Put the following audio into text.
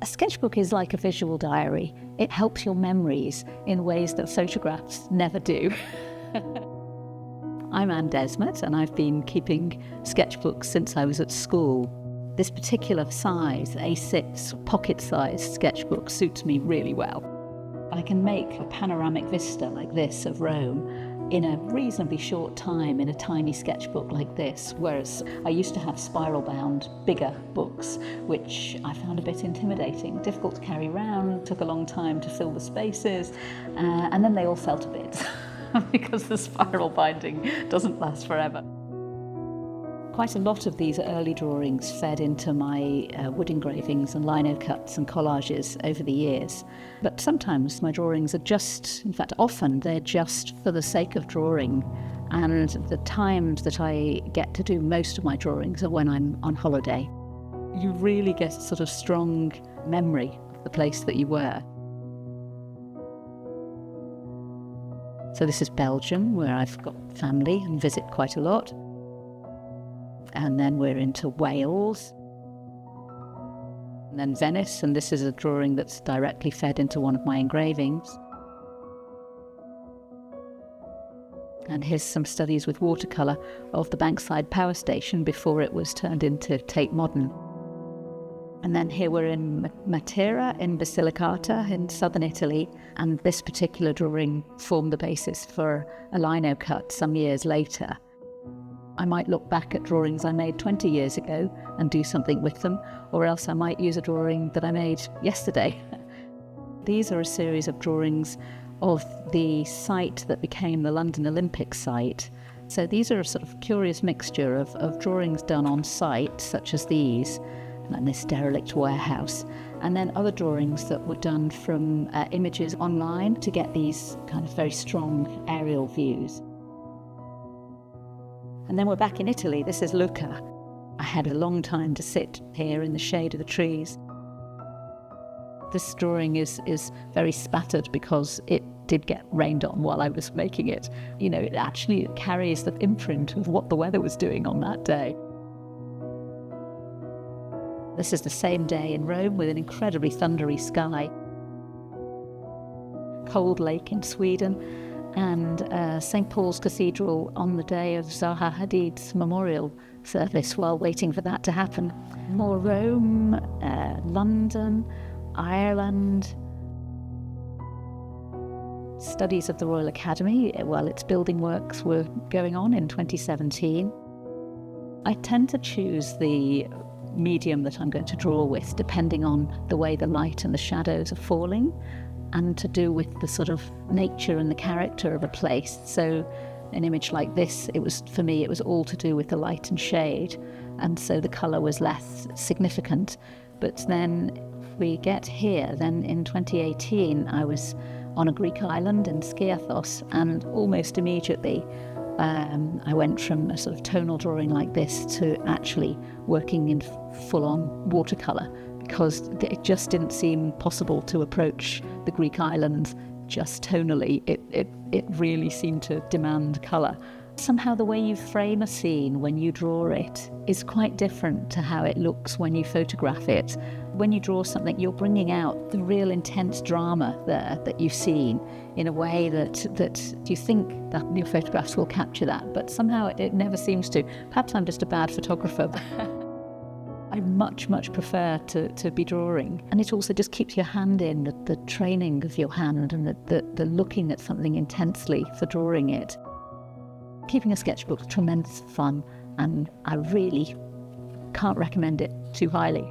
A sketchbook is like a visual diary. It helps your memories in ways that photographs never do. I'm Anne Desmet, and I've been keeping sketchbooks since I was at school. This particular size, A6 pocket-sized sketchbook, suits me really well. I can make a panoramic vista like this of Rome in a reasonably short time in a tiny sketchbook like this, whereas I used to have spiral-bound, bigger books, which I found a bit intimidating, difficult to carry around, took a long time to fill the spaces, and then they all fell to bits because the spiral binding doesn't last forever. Quite a lot of these early drawings fed into my wood engravings and linocuts and collages over the years. But sometimes my drawings are just, in fact often, they're just for the sake of drawing. And the times that I get to do most of my drawings are when I'm on holiday. You really get a sort of strong memory of the place that you were. So this is Belgium, where I've got family and visit quite a lot. And then we're into Wales, and then Venice, and this is a drawing that's directly fed into one of my engravings. And here's some studies with watercolour of the Bankside power station before it was turned into Tate Modern. And then here we're in Matera in Basilicata in southern Italy, and this particular drawing formed the basis for a linocut some years later. I might look back at drawings I made 20 years ago and do something with them, or else I might use a drawing that I made yesterday. These are a series of drawings of the site that became the London Olympic site. So these are a sort of curious mixture of drawings done on site, such as these, and this derelict warehouse, and then other drawings that were done from images online to get these kind of very strong aerial views. And then we're back in Italy. This is Lucca. I had a long time to sit here in the shade of the trees. This drawing is very spattered because it did get rained on while I was making it. You know, it actually carries the imprint of what the weather was doing on that day. This is the same day in Rome with an incredibly thundery sky. Cold lake in Sweden. And St. Paul's Cathedral on the day of Zaha Hadid's memorial service while waiting for that to happen. More Rome, London, Ireland. Studies of the Royal Academy while its building works were going on in 2017. I tend to choose the medium that I'm going to draw with depending on the way the light and the shadows are falling, and to do with the sort of nature and the character of a place. So an image like this, for me, it was all to do with the light and shade, and so the colour was less significant. But then we get here, then in 2018, I was on a Greek island in Skiathos, and almost immediately I went from a sort of tonal drawing like this to actually working in full-on watercolour, because it just didn't seem possible to approach the Greek islands just tonally. It really seemed to demand colour. Somehow the way you frame a scene when you draw it is quite different to how it looks when you photograph it. When you draw something, you're bringing out the real intense drama there that you've seen in a way that you think that your photographs will capture that, but somehow it never seems to. Perhaps I'm just a bad photographer. I much prefer to be drawing, and it also just keeps your hand in, the training of your hand and the looking at something intensely for drawing it. Keeping a sketchbook is tremendous fun, and I really can't recommend it too highly.